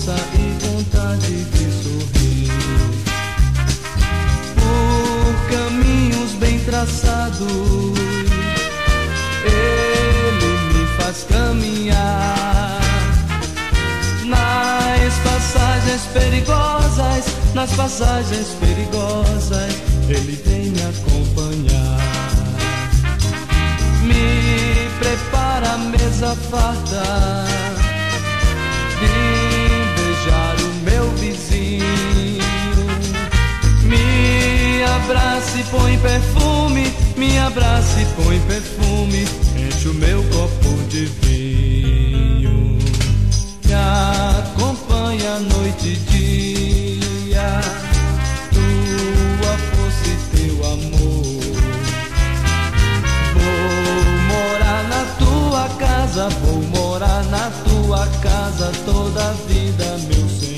força e vontade de sorrir. Por caminhos bem traçados, Ele me faz caminhar. Nas passagens perigosas, Ele vem me acompanhar. Me prepara a mesa farta de beijar o meu vizinho. Me abraça e põe perfume, me abraça e põe perfume, enche o meu copo de vinho. Me acompanha noite e dia, tua força e teu amor. Vou morar na tua casa, vou morar na tua casa toda a vida, meu Senhor.